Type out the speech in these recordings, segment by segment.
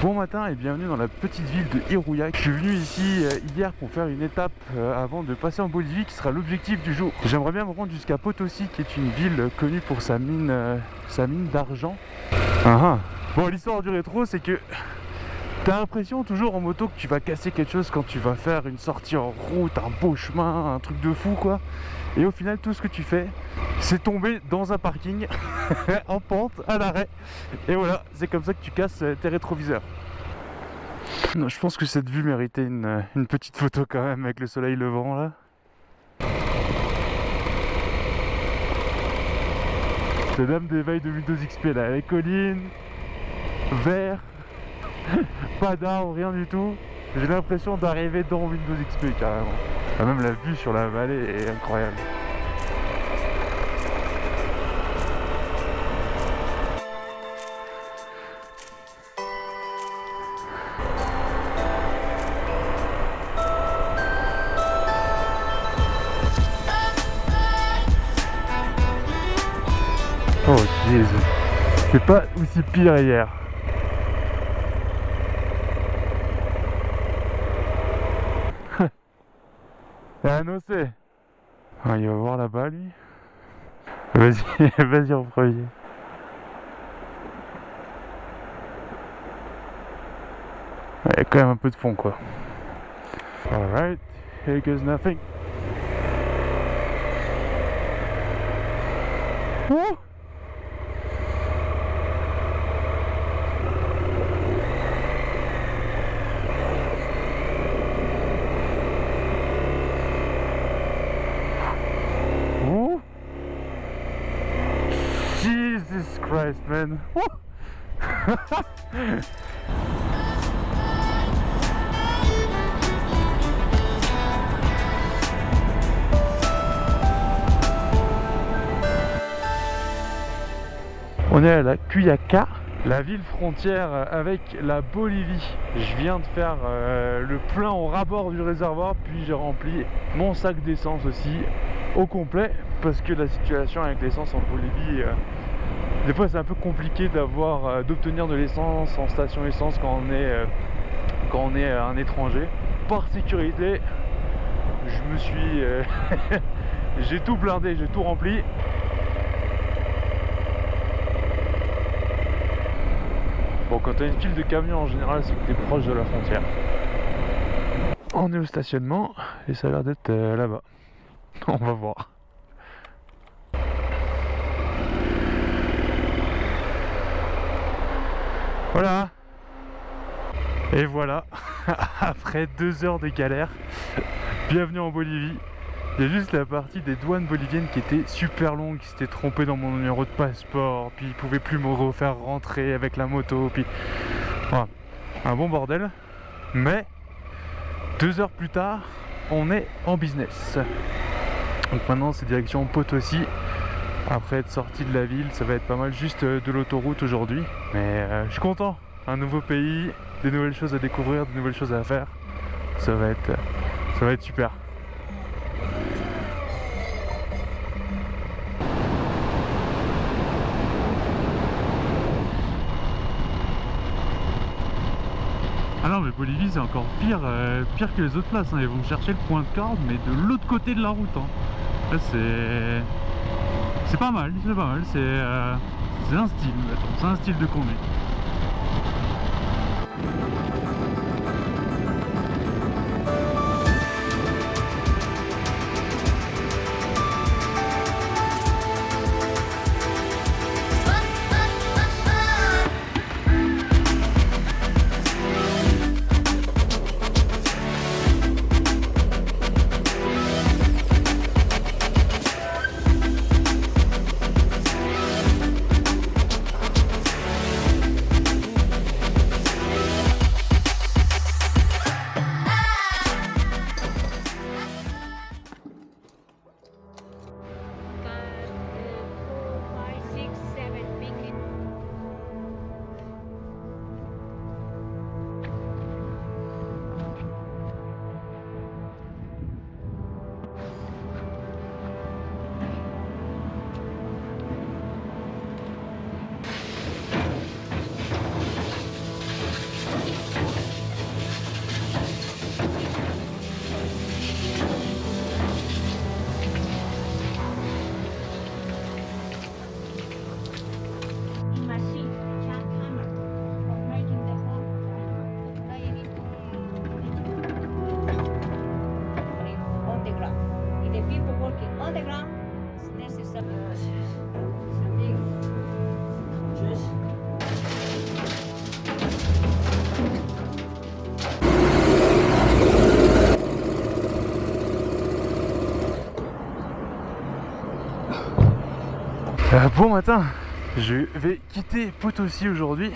Bon matin et bienvenue dans la petite ville de Iruya. Je suis venu ici hier pour faire une étape avant de passer en Bolivie qui sera l'objectif du jour. J'aimerais bien me rendre jusqu'à Potosi qui est une ville connue pour sa mine d'argent. Bon, l'histoire du rétro c'est que t'as l'impression toujours en moto que tu vas casser quelque chose quand tu vas faire une sortie en route, un beau chemin, un truc de fou quoi. Et au final tout ce que tu fais c'est tomber dans un parking en pente à l'arrêt. Et voilà, c'est comme ça que tu casses tes rétroviseurs. Non, je pense que cette vue méritait une petite photo quand même avec le soleil levant là. C'est même des veilles de Windows XP là, les collines, vert, pas d'arbres, rien du tout. J'ai l'impression d'arriver dans Windows XP carrément. Ah, même la vue sur la vallée est incroyable. Oh Jésus, c'est pas aussi pire hier. Et un océ. Ah, il va voir là-bas lui. Vas-y, vas-y en premier. Il y a quand même un peu de fond quoi. Alright, here goes nothing. Oh! Oh! Jesus Christ, man! Oh! On est à la Cuyaca, la ville frontière avec la Bolivie. Je viens de faire le plein au ras-bord du réservoir, puis j'ai rempli mon sac d'essence aussi au complet, parce que la situation avec l'essence en Bolivie, des fois c'est un peu compliqué d'obtenir de l'essence en station essence quand on est un étranger. Par sécurité, je me suis... j'ai tout blindé, j'ai tout rempli. Bon, quand tu as une file de camions en général, c'est que tu es proche de la frontière. On est au stationnement et ça a l'air d'être là-bas. On va voir. Voilà. Et voilà, après 2 heures de galère, bienvenue en Bolivie. Il y a juste la partie des douanes boliviennes qui était super longue, qui s'était trompé dans mon numéro de passeport, puis ils pouvaient plus me refaire rentrer avec la moto, puis voilà, un bon bordel. Mais 2 heures plus tard, on est en business. Donc maintenant c'est direction Potosi. Après être sorti de la ville, ça va être pas mal juste de l'autoroute aujourd'hui. Mais je suis content, un nouveau pays, des nouvelles choses à découvrir, des nouvelles choses à faire. Ça va être super. Ah non mais Bolivie c'est encore pire, pire que les autres places, hein. Ils vont chercher le point de corde mais de l'autre côté de la route, hein. Là c'est pas mal, c'est un style, c'est un style de conduite. Bon matin, je vais quitter Potosi aujourd'hui,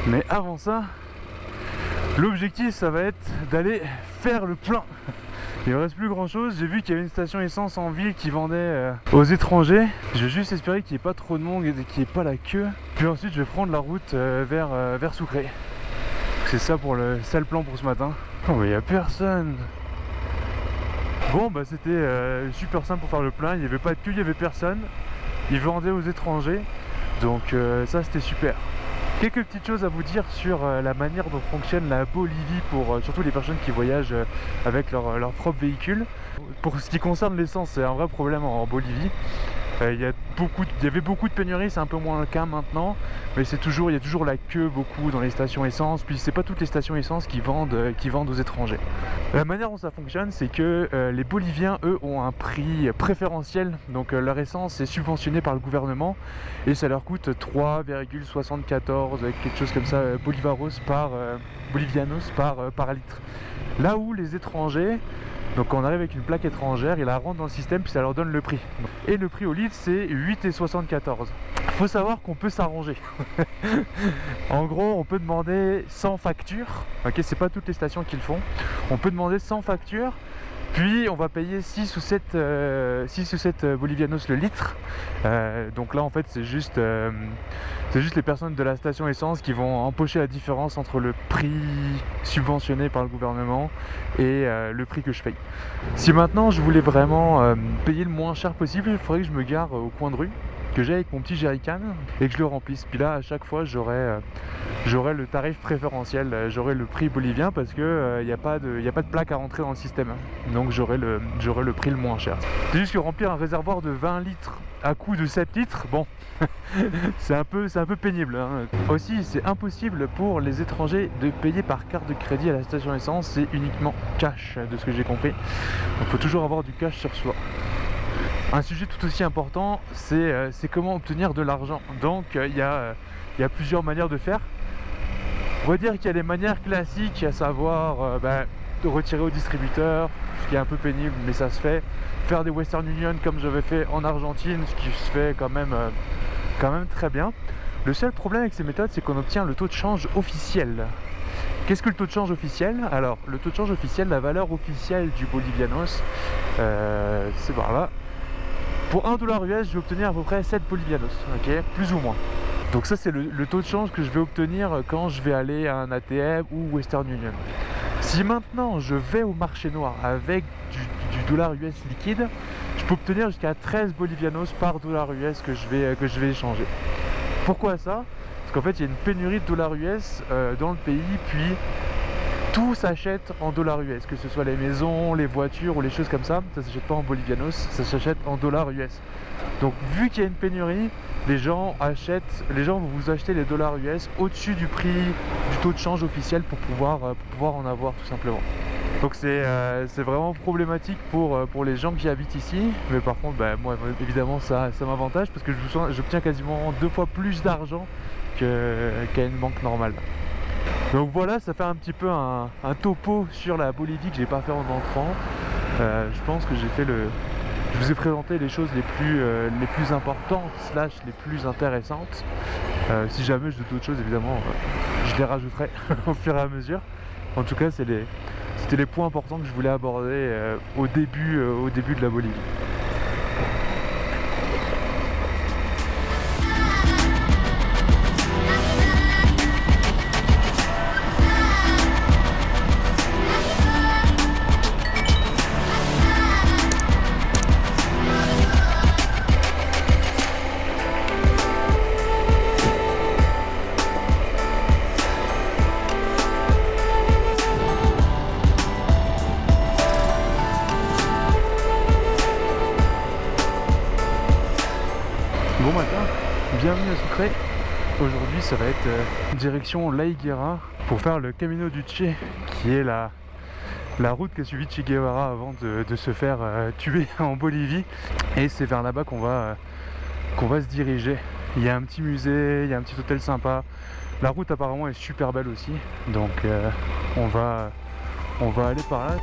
mais avant ça, l'objectif ça va être d'aller faire le plein. Il ne reste plus grand chose. J'ai vu qu'il y avait une station essence en ville qui vendait aux étrangers. Je vais juste espérer qu'il n'y ait pas trop de monde et qu'il n'y ait pas la queue. Puis ensuite je vais prendre la route vers Sucre. C'est ça pour le sale plan pour ce matin. Oh mais il n'y a personne. Bon bah c'était super simple pour faire le plein. Il n'y avait pas de queue, il n'y avait personne. Ils vendaient aux étrangers. Donc ça c'était super. Quelques petites choses à vous dire sur la manière dont fonctionne la Bolivie pour surtout les personnes qui voyagent avec leur propre véhicule. Pour ce qui concerne l'essence, c'est un vrai problème en Bolivie. Il y avait beaucoup de pénuries, c'est un peu moins le cas maintenant, mais il y a toujours la queue beaucoup dans les stations essence, puis c'est pas toutes les stations essence qui vendent aux étrangers. La manière dont ça fonctionne, c'est que les Boliviens, eux, ont un prix préférentiel, donc leur essence est subventionnée par le gouvernement, et ça leur coûte 3,74, quelque chose comme ça, bolivianos par litre. Là où les étrangers, donc quand on arrive avec une plaque étrangère, ils la rentrent dans le système puis ça leur donne le prix. Et le prix au litre c'est 8,74. Faut savoir qu'on peut s'arranger. En gros on peut demander sans facture. Ok, c'est pas toutes les stations qui le font. On peut demander sans facture. Puis on va payer 6 ou 7 bolivianos le litre. Donc là en fait c'est juste les personnes de la station essence qui vont empocher la différence entre le prix subventionné par le gouvernement et le prix que je paye. Si maintenant je voulais vraiment payer le moins cher possible, il faudrait que je me gare au coin de rue, que j'aille avec mon petit jerrycan et que je le remplisse. Puis là à chaque fois j'aurai le tarif préférentiel, j'aurai le prix bolivien parce que y a pas de plaque à rentrer dans le système. Donc j'aurai le prix le moins cher. C'est juste que remplir un réservoir de 20 litres à coût de 7 litres, bon, c'est un peu pénible. Hein. Aussi, c'est impossible pour les étrangers de payer par carte de crédit à la station essence, c'est uniquement cash, de ce que j'ai compris. Il faut toujours avoir du cash sur soi. Un sujet tout aussi important, c'est comment obtenir de l'argent. Donc il y a plusieurs manières de faire. On va dire qu'il y a les manières classiques, à savoir de retirer au distributeur, ce qui est un peu pénible mais ça se fait. Faire des Western Union comme j'avais fait en Argentine, ce qui se fait quand même très bien. Le seul problème avec ces méthodes, c'est qu'on obtient le taux de change officiel. Qu'est-ce que le taux de change officiel? Alors, le taux de change officiel, la valeur officielle du bolivianos, c'est par là. Pour 1 dollar US, je vais obtenir à peu près 7 bolivianos, ok, plus ou moins. Donc ça, c'est le taux de change que je vais obtenir quand je vais aller à un ATM ou Western Union. Si maintenant je vais au marché noir avec du dollar US liquide, je peux obtenir jusqu'à 13 bolivianos par dollar US que je vais échanger. Pourquoi ça? Parce qu'en fait il y a une pénurie de dollars US dans le pays, puis tout s'achète en dollars US, que ce soit les maisons, les voitures ou les choses comme ça s'achète pas en bolivianos, ça s'achète en dollars US. Donc vu qu'il y a une pénurie, les gens vont vous acheter les dollars US au-dessus du prix du taux de change officiel pour pouvoir en avoir tout simplement. Donc c'est vraiment problématique pour les gens qui habitent ici, mais par contre moi évidemment ça m'avantage parce que j'obtiens quasiment 2 fois plus d'argent qu'à une banque normale. Donc voilà, ça fait un petit peu un topo sur la Bolivie que j'ai pas fait en entrant. Je pense que je vous ai présenté les choses les plus importantes / les plus intéressantes. Si jamais je doute d'autres choses, évidemment, je les rajouterai au fur et à mesure. En tout cas, c'était les points importants que je voulais aborder au début de la Bolivie. Bon matin, bienvenue à Sucre. Aujourd'hui ça va être direction La Higuera pour faire le Camino du Che, qui est la route qu'a suivi Che Guevara avant de se faire tuer en Bolivie. Et c'est vers là-bas qu'on va se diriger. Il y a un petit musée, il y a un petit hôtel sympa. La route apparemment est super belle aussi, donc on va aller par là.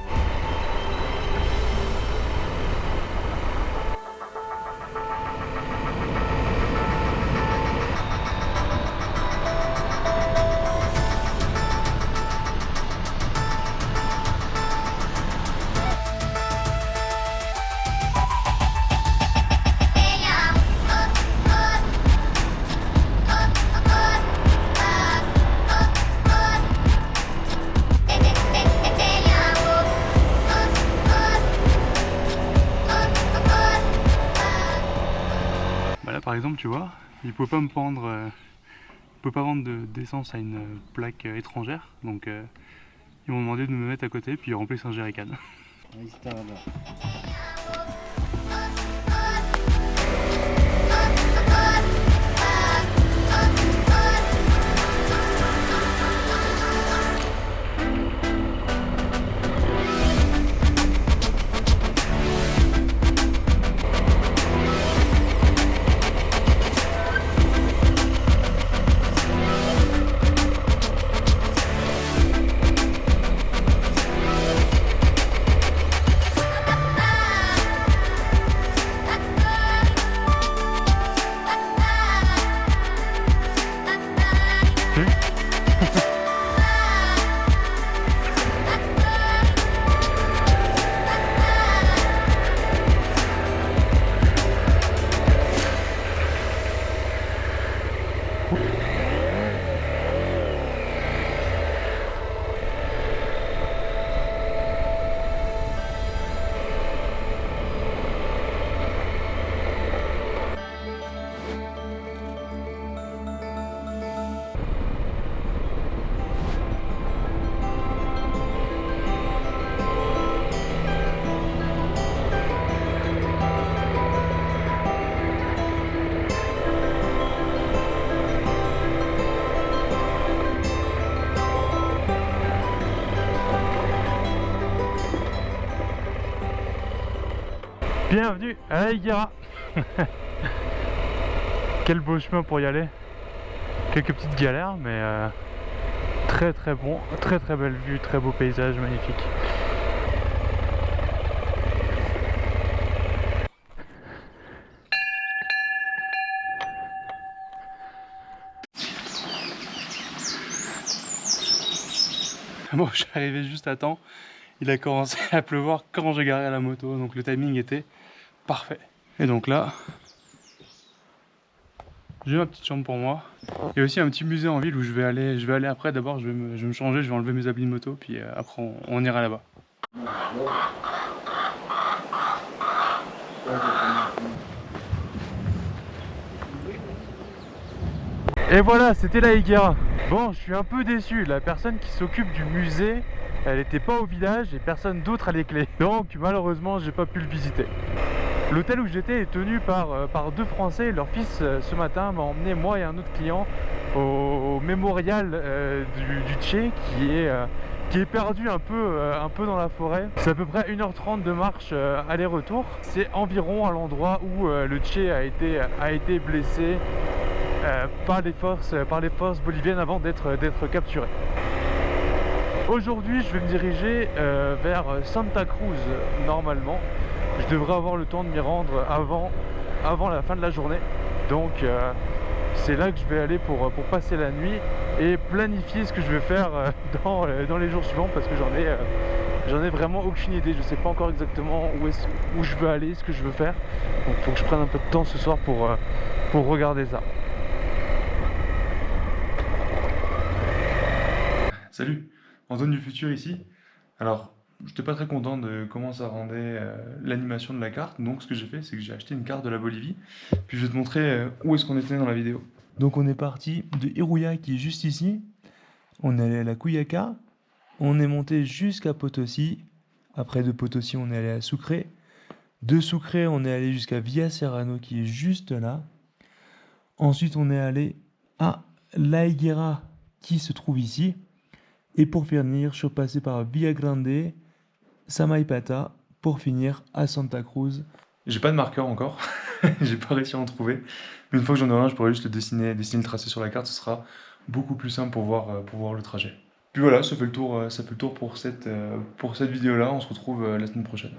exemple, tu vois, il ne pouvait pas me prendre, il peut pas vendre d'essence à une plaque étrangère, donc ils m'ont demandé de me mettre à côté puis ils remplissent un jerrycan. Ahí está la... Bienvenue à la Higuera. Quel beau chemin pour y aller. Quelques petites galères, mais très très bon, très très belle vue, très beau paysage, magnifique. Bon, je suis arrivé juste à temps. Il a commencé à pleuvoir quand j'ai garé la moto, donc le timing était parfait. Et donc là, j'ai ma petite chambre pour moi. Il y a aussi un petit musée en ville où je vais aller après. D'abord, je vais me changer, je vais enlever mes habits de moto, puis après on ira là-bas. Et voilà, c'était la Higuera. Bon, je suis un peu déçu. La personne qui s'occupe du musée, elle n'était pas au village et personne d'autre a les clés. Donc malheureusement, j'ai pas pu le visiter. L'hôtel où j'étais est tenu par deux Français. Leur fils ce matin m'a emmené, moi et un autre client, au mémorial du Tché qui est perdu un peu dans la forêt. C'est à peu près 1h30 de marche aller-retour. C'est environ à l'endroit où le Tché a été blessé par les forces boliviennes avant d'être capturé. Aujourd'hui, je vais me diriger vers Santa Cruz normalement. Je devrais avoir le temps de m'y rendre avant la fin de la journée. Donc c'est là que je vais aller pour passer la nuit et planifier ce que je vais faire dans les jours suivants, parce que j'en ai vraiment aucune idée. Je sais pas encore exactement où je veux aller, ce que je veux faire. Donc il faut que je prenne un peu de temps ce soir pour regarder ça. Salut, Antoine du futur ici. Alors, j'étais pas très content de comment ça rendait l'animation de la carte, donc ce que j'ai fait, c'est que j'ai acheté une carte de la Bolivie, puis je vais te montrer où est-ce qu'on était dans la vidéo. Donc on est parti de Iruya qui est juste ici, on est allé à la Cuyaca, on est monté jusqu'à Potosí, après de Potosí on est allé à Sucre, de Sucre on est allé jusqu'à Villa Serrano qui est juste là, ensuite on est allé à La Higuera qui se trouve ici, et pour finir, je suis passé par Villa Grande, Samaipata, pour finir à Santa Cruz. J'ai pas de marqueur encore, j'ai pas réussi à en trouver. Mais une fois que j'en aurai un, je pourrai juste le dessiner le tracé sur la carte, ce sera beaucoup plus simple pour voir le trajet. Puis voilà, ça fait le tour pour cette vidéo-là, on se retrouve la semaine prochaine.